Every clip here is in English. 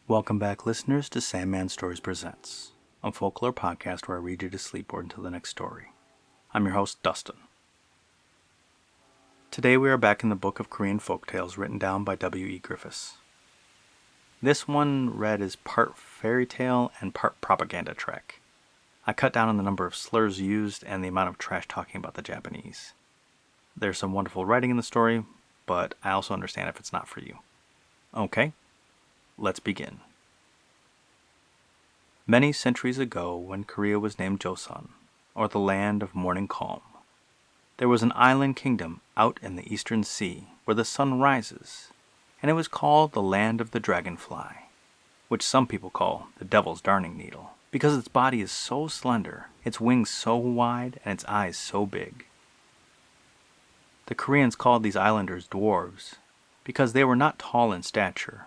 Welcome back, listeners, to Sandman Stories Presents, a folklore podcast where I read you to sleep or until the next story. I'm your host, Dustin. Today we are back in the book of Korean folktales written down by W.E. Griffis. This one read is part fairy tale and part propaganda track. I cut down on the number of slurs used and the amount of trash talking about the Japanese. There's some wonderful writing in the story, but I also understand if it's not for you. Okay, let's begin. Many centuries ago, when Korea was named Joseon, or the land of morning calm, there was an island kingdom out in the eastern sea where the sun rises, and it was called the land of the dragonfly, which some people call the devil's darning needle, because its body is so slender, its wings so wide, and its eyes so big. The Koreans called these islanders dwarves, because they were not tall in stature,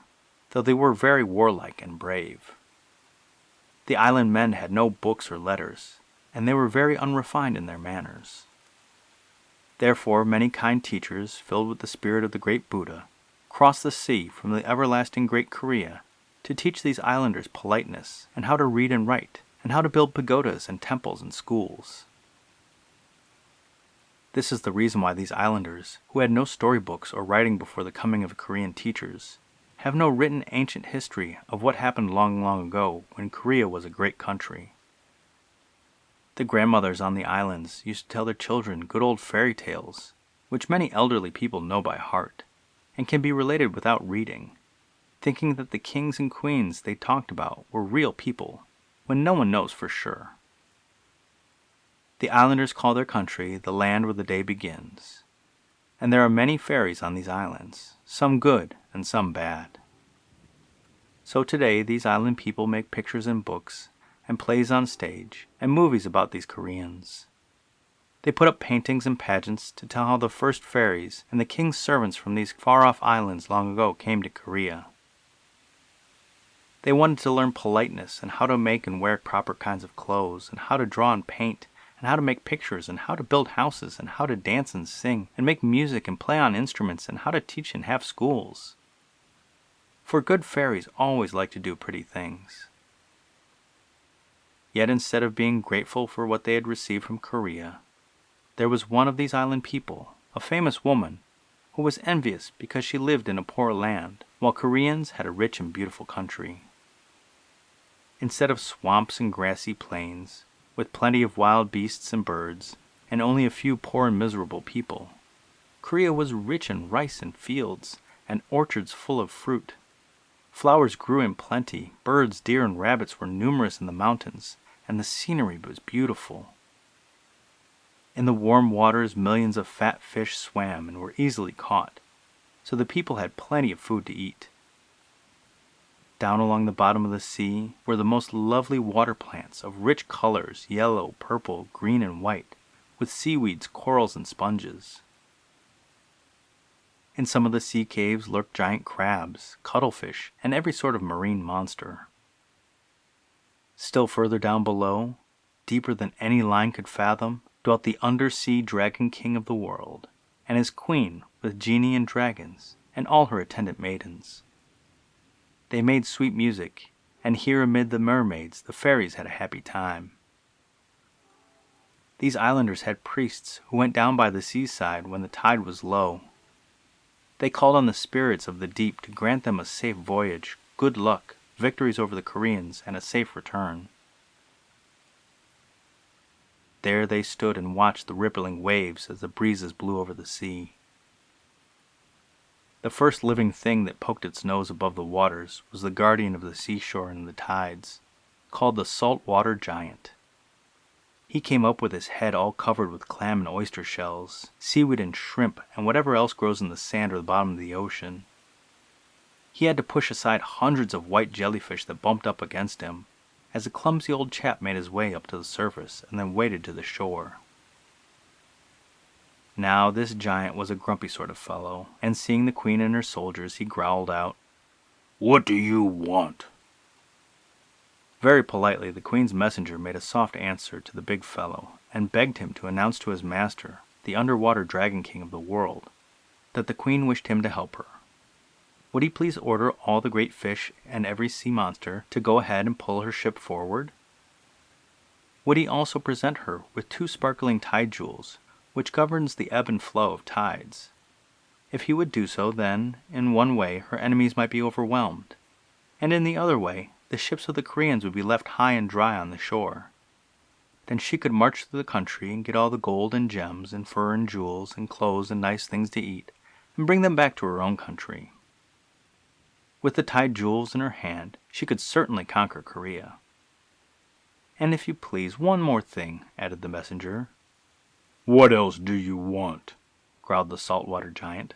though they were very warlike and brave. The island men had no books or letters, and they were very unrefined in their manners. Therefore many kind teachers, filled with the spirit of the great Buddha, crossed the sea from the everlasting Great Korea to teach these islanders politeness and how to read and write, and how to build pagodas and temples and schools. This is the reason why these islanders, who had no storybooks or writing before the coming of Korean teachers, have no written ancient history of what happened long, long ago when Korea was a great country. The grandmothers on the islands used to tell their children good old fairy tales, which many elderly people know by heart, and can be related without reading, thinking that the kings and queens they talked about were real people, when no one knows for sure. The islanders call their country the land where the day begins, and there are many fairies on these islands, some good and some bad. So today these island people make pictures and books, and plays on stage, and movies about these Koreans. They put up paintings and pageants to tell how the first fairies and the king's servants from these far-off islands long ago came to Korea. They wanted to learn politeness and how to make and wear proper kinds of clothes, and how to draw and paint, and how to make pictures, and how to build houses, and how to dance and sing, and make music and play on instruments, and how to teach and have schools. For good fairies always like to do pretty things. Yet instead of being grateful for what they had received from Korea, there was one of these island people, a famous woman, who was envious because she lived in a poor land, while Koreans had a rich and beautiful country. Instead of swamps and grassy plains, with plenty of wild beasts and birds, and only a few poor and miserable people, Korea was rich in rice and fields, and orchards full of fruit. Flowers grew in plenty, birds, deer, and rabbits were numerous in the mountains, and the scenery was beautiful. In the warm waters millions of fat fish swam and were easily caught, so the people had plenty of food to eat. Down along the bottom of the sea were the most lovely water plants of rich colors, yellow, purple, green, and white, with seaweeds, corals, and sponges. In some of the sea caves lurked giant crabs, cuttlefish, and every sort of marine monster. Still further down below, deeper than any line could fathom, dwelt the undersea dragon king of the world, and his queen with genii and dragons, and all her attendant maidens. They made sweet music, and here amid the mermaids the fairies had a happy time. These islanders had priests who went down by the seaside when the tide was low. They called on the spirits of the deep to grant them a safe voyage, good luck, victories over the Koreans, and a safe return. There they stood and watched the rippling waves as the breezes blew over the sea. The first living thing that poked its nose above the waters was the guardian of the seashore and the tides, called the saltwater giant. He came up with his head all covered with clam and oyster shells, seaweed and shrimp, and whatever else grows in the sand or the bottom of the ocean. He had to push aside hundreds of white jellyfish that bumped up against him, as the clumsy old chap made his way up to the surface and then waded to the shore. Now this giant was a grumpy sort of fellow, and seeing the queen and her soldiers, he growled out, "What do you want?" Very politely, the queen's messenger made a soft answer to the big fellow, and begged him to announce to his master, the underwater dragon king of the world, that the queen wished him to help her. Would he please order all the great fish and every sea monster to go ahead and pull her ship forward? Would he also present her with 2 sparkling tide jewels, which governs the ebb and flow of tides? If he would do so, then, in one way, her enemies might be overwhelmed, and in the other way, the ships of the Koreans would be left high and dry on the shore. Then she could march through the country and get all the gold and gems and fur and jewels and clothes and nice things to eat, and bring them back to her own country. With the tide jewels in her hand, she could certainly conquer Korea. And if you please, one more thing, added the messenger. What else do you want? Growled the saltwater giant.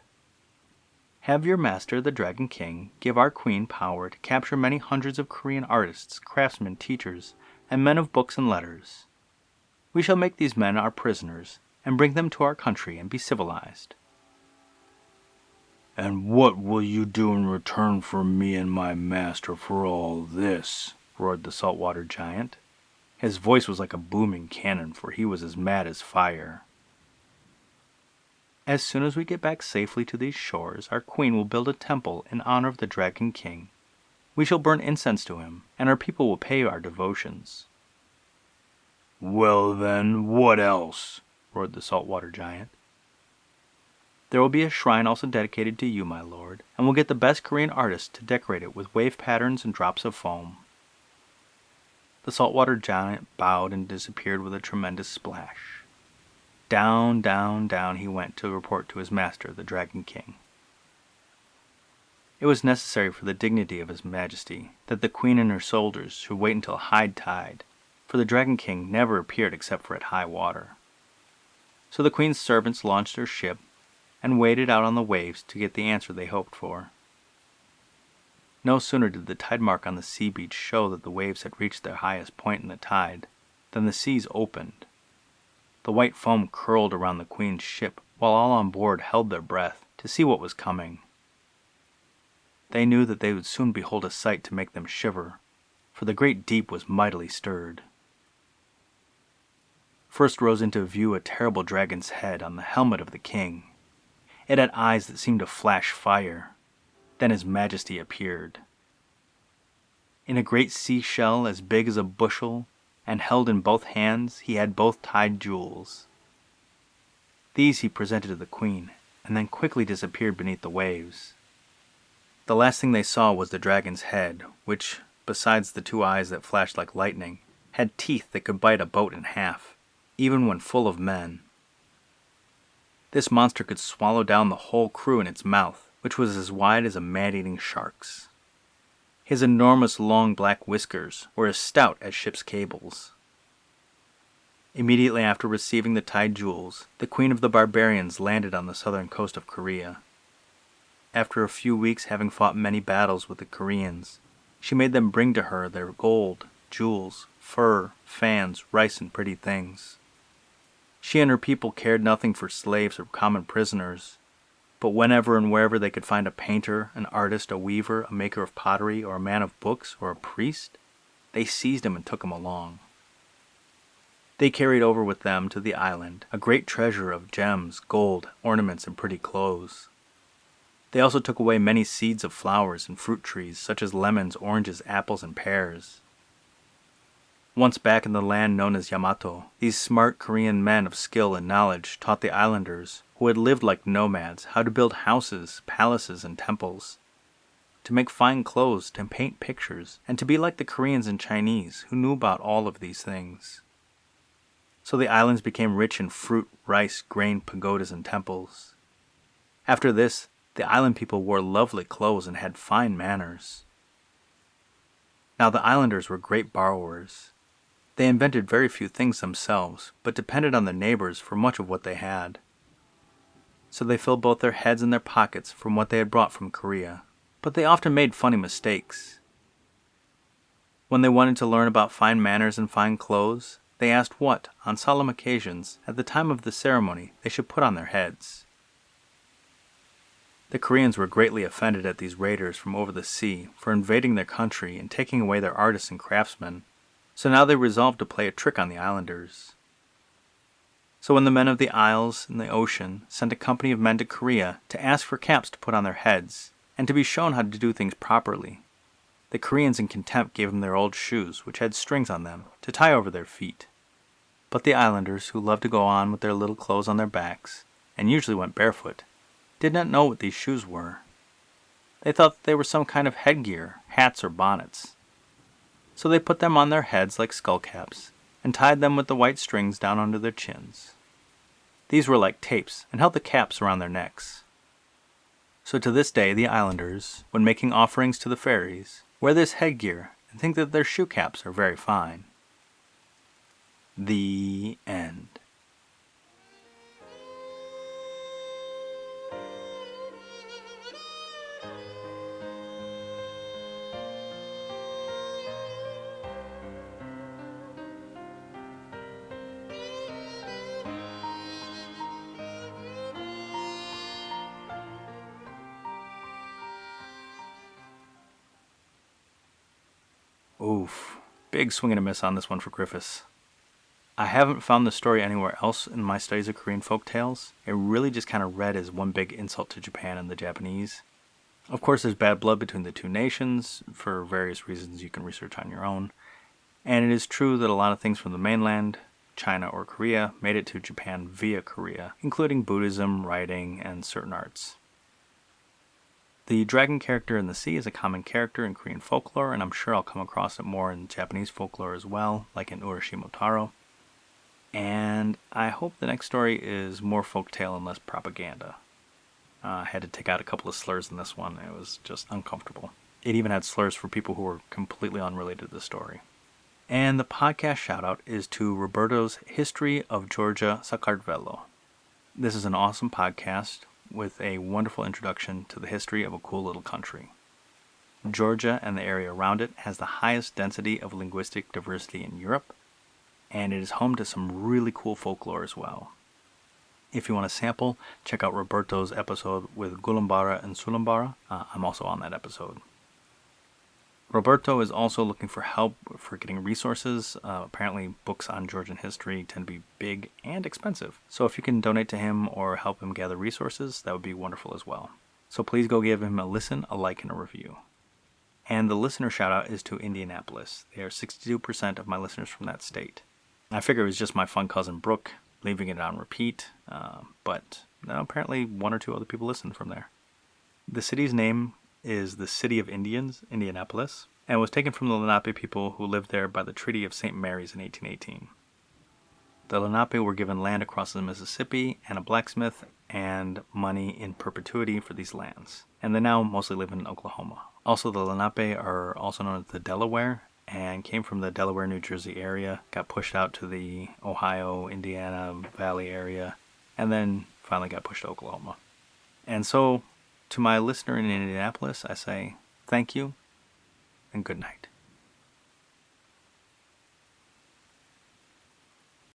Have your master, the Dragon King, give our queen power to capture many hundreds of Korean artists, craftsmen, teachers, and men of books and letters. We shall make these men our prisoners, and bring them to our country and be civilized. And what will you do in return for me and my master for all this? Roared the saltwater giant. His voice was like a booming cannon, for he was as mad as fire. As soon as we get back safely to these shores, our queen will build a temple in honor of the Dragon King. We shall burn incense to him, and our people will pay our devotions. Well then, what else? Roared the saltwater giant. There will be a shrine also dedicated to you, my lord, and we'll get the best Korean artists to decorate it with wave patterns and drops of foam. The saltwater giant bowed and disappeared with a tremendous splash. Down, down, down he went to report to his master, the Dragon King. It was necessary for the dignity of his majesty that the queen and her soldiers should wait until high tide, for the Dragon King never appeared except for at high water. So the queen's servants launched their ship and waded out on the waves to get the answer they hoped for. No sooner did the tide mark on the sea beach show that the waves had reached their highest point in the tide than the seas opened. The white foam curled around the queen's ship, while all on board held their breath to see what was coming. They knew that they would soon behold a sight to make them shiver, for the great deep was mightily stirred. First rose into view a terrible dragon's head on the helmet of the king. It had eyes that seemed to flash fire. Then his majesty appeared. In a great seashell as big as a bushel, and held in both hands, he had both tide jewels. These he presented to the queen, and then quickly disappeared beneath the waves. The last thing they saw was the dragon's head, which, besides the 2 eyes that flashed like lightning, had teeth that could bite a boat in half, even when full of men. This monster could swallow down the whole crew in its mouth, which was as wide as a man-eating shark's. His enormous long black whiskers were as stout as ship's cables. Immediately after receiving the tide jewels, the queen of the barbarians landed on the southern coast of Korea. After a few weeks having fought many battles with the Koreans, she made them bring to her their gold, jewels, fur, fans, rice, and pretty things. She and her people cared nothing for slaves or common prisoners, but whenever and wherever they could find a painter, an artist, a weaver, a maker of pottery, or a man of books, or a priest, they seized him and took him along. They carried over with them to the island a great treasure of gems, gold, ornaments, and pretty clothes. They also took away many seeds of flowers and fruit trees, such as lemons, oranges, apples, and pears. Once back in the land known as Yamato, these smart Korean men of skill and knowledge taught the islanders, who had lived like nomads, how to build houses, palaces, and temples, to make fine clothes, to paint pictures, and to be like the Koreans and Chinese, who knew about all of these things. So the islands became rich in fruit, rice, grain, pagodas, and temples. After this, the island people wore lovely clothes and had fine manners. Now the islanders were great borrowers. They invented very few things themselves, but depended on their neighbors for much of what they had. So they filled both their heads and their pockets from what they had brought from Korea, but they often made funny mistakes. When they wanted to learn about fine manners and fine clothes, they asked what, on solemn occasions, at the time of the ceremony, they should put on their heads. The Koreans were greatly offended at these raiders from over the sea for invading their country and taking away their artists and craftsmen, so now they resolved to play a trick on the islanders. So when the men of the isles and the ocean sent a company of men to Korea to ask for caps to put on their heads, and to be shown how to do things properly. The Koreans in contempt gave them their old shoes, which had strings on them, to tie over their feet. But the islanders, who loved to go on with their little clothes on their backs, and usually went barefoot, did not know what these shoes were. They thought that they were some kind of headgear, hats or bonnets. So they put them on their heads like skullcaps, and tied them with the white strings down under their chins. These were like tapes, and held the caps around their necks. So to this day the islanders, when making offerings to the fairies, wear this headgear and think that their shoe caps are very fine. The end. Oof, big swing and a miss on this one for Griffis. I haven't found the story anywhere else in my studies of Korean folktales. It really just kind of read as one big insult to Japan and the Japanese. Of course, there's bad blood between the two nations, for various reasons you can research on your own. And it is true that a lot of things from the mainland, China or Korea, made it to Japan via Korea, including Buddhism, writing, and certain arts. The dragon character in the sea is a common character in Korean folklore, and I'm sure I'll come across it more in Japanese folklore as well, like in Urashima Taro. And I hope the next story is more folktale and less propaganda. I had to take out a couple of slurs in this one. It was just uncomfortable. It even had slurs for people who were completely unrelated to the story. And the podcast shout-out is to Roberto's History of Georgia Sakartvelo. This is an awesome podcast with a wonderful introduction to the history of a cool little country. Georgia and the area around it has the highest density of linguistic diversity in Europe, and it is home to some really cool folklore as well. If you want a sample, check out Roberto's episode with Gulumbara and Sulumbara. I'm also on that episode. Roberto is also looking for help for getting resources. Apparently books on Georgian history tend to be big and expensive. So if you can donate to him or help him gather resources, that would be wonderful as well. So please go give him a listen, a like, and a review. And the listener shout out is to Indianapolis. They are 62% of my listeners from that state. I figure it was just my fun cousin Brooke leaving it on repeat, but apparently one or two other people listened from there. The city's name is the City of Indians, Indianapolis, and was taken from the Lenape people who lived there by the Treaty of St. Mary's in 1818. The Lenape were given land across the Mississippi and a blacksmith and money in perpetuity for these lands, and they now mostly live in Oklahoma. Also, the Lenape are also known as the Delaware, and came from the Delaware, New Jersey area, got pushed out to the Ohio, Indiana Valley area, and then finally got pushed to Oklahoma. And so, to my listener in Indianapolis, I say thank you and good night.